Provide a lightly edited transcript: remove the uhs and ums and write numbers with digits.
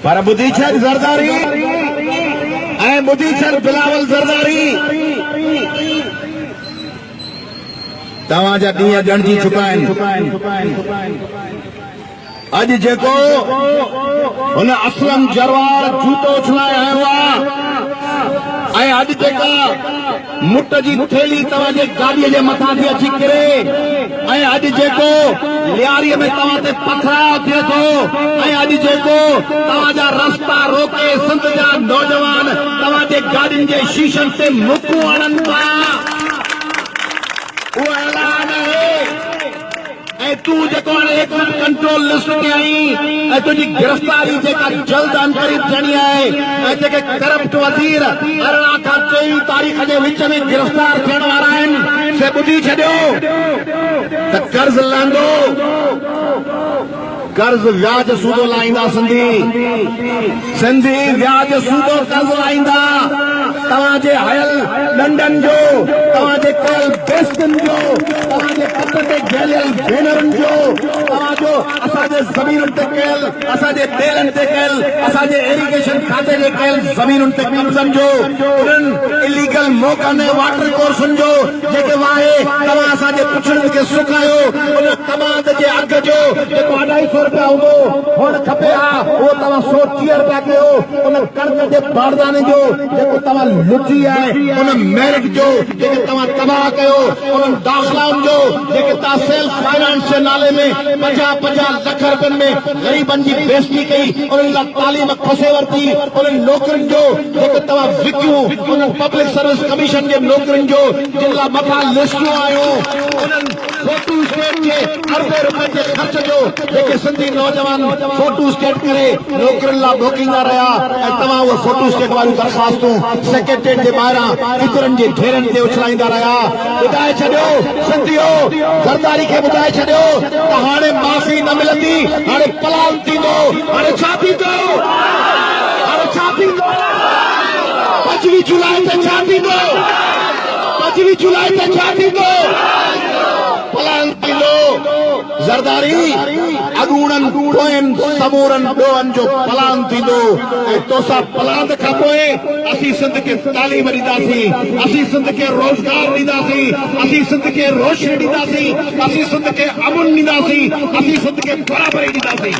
पर ॿुधी छॾ ज़रदारी ऐं ॿुधी छॾ बिलावल ज़रदारी तव्हांजा ॾींहं ॻणिजी चुका आहिनि। अॼु जेको हुन असलम जरवार जूतो उछलाए आयो आहे ऐं अॼु जेका मुट जी थेली तव्हांजे गाॾीअ जे मथां थी अची किरे ऐं अॼु जेको लियारीअ में तव्हां ते पथराव थिए थो ऐं अॼु जेको तव्हांजा रस्ता रोके सिंध जा नौजवान तव्हांजे गाॾियुनि जे शीशनि ते मुकूं हणनि था, उहो ऐलान आहे। ऐं तूं जेको हाणे एक्शन कंट्रोल लिस्ट ते आई ऐं तुंहिंजी गिरफ़्तारी जेका जल्द अंतरित थियणी आहे ऐं जेके करप्ट वज़ीर 18 खां 23 तारीख़ जे विच में गिरफ़्तार थियण वारा आहिनि से ॿुधी छॾियो त कर्ज़ लहंदो, कर्ज़ व्याज सूदो लाहींदा सिंधी व्याज सूदो कर्ज़ लाहींदा। तव्हांजे हयल डंडनि जो, तव्हांजे कयल बेस्तनि जो, तव्हांजे पत ते घेलियल भेनरुनि जो, तव्हांजो असांजे ज़मीनुनि ते कयल, असांजे ॿेलनि ते कयल, असांजे इरिगेशन खाते जे कयल ज़मीनुनि ते कब्ज़नि जो, उन्हनि इलीगल मोकनि ऐं वाटर कोर्सनि जो जेके वाहे तव्हां असांजे पुछड़नि खे सुकायो, उन कमांड जे अघ जो जेको 250 रुपया हूंदो हुअणु खपे हा उहो तव्हां 130 रुपया कयो। उन कर्ज़ जे बारदाने जो जेको तव्हां लुटी आहे, उन मेरिट जो जेके तव्हां तबाह कयो, उन्हनि दाख़िलाउनि जो जेके तव्हां सेल्फ फाइनेंस जे नाले में 50-50 लख रुपयनि में ग़रीबनि जी बेइज़ती कई, उन्हनि लाइ तालीम खसे वरिती, उन्हनि नौकरियुनि जो जेके तव्हां विकियूं, उन्हनि पब्लिक सर्विस कमीशन जे नौकरियुनि जो जिन लाइ मथां लिस्टूं आयूं, उन्हनि फोटू स्टेट जे अरबे रुपए जे ख़र्च जो जेके सिंधी नौजवान फोटू स्टेट करे नौकरियुनि लाइ भोकींदा रहिया ऐं तव्हां उहे फोटू स्टेट वारियूं दरख़्वास्तूं सेक्रेटरीट जे ॿाहिरां किचरनि जे ढेरनि ते उछलाईंदा रहिया। ॿुधाए छॾियो सिंधियो, ज़रदारी खे ॿुधाए छॾियो त हाणे माफ़ी न मिलंदी, हाणे पलान थींदो। हाणे छा थींदो? हाणे छा थींदो? 25 जुलाई ते छा थींदो? 25 जुलाई ते छा थींदो? पलान थींदो। ज़रदारी अॻूणनि पोयनि समूरनि ॾोहनि जो पलान थींदो ऐं तोसां पलान खां पोइ असीं सिंध खे तालीम ॾींदासीं, असीं सिंध खे रोज़गार ॾींदासीं, असीं सिंध खे रोशनी ॾींदासीं, असीं सिंध खे अमुन ॾींदासीं, असीं सिंध खे बराबरी ॾींदासीं।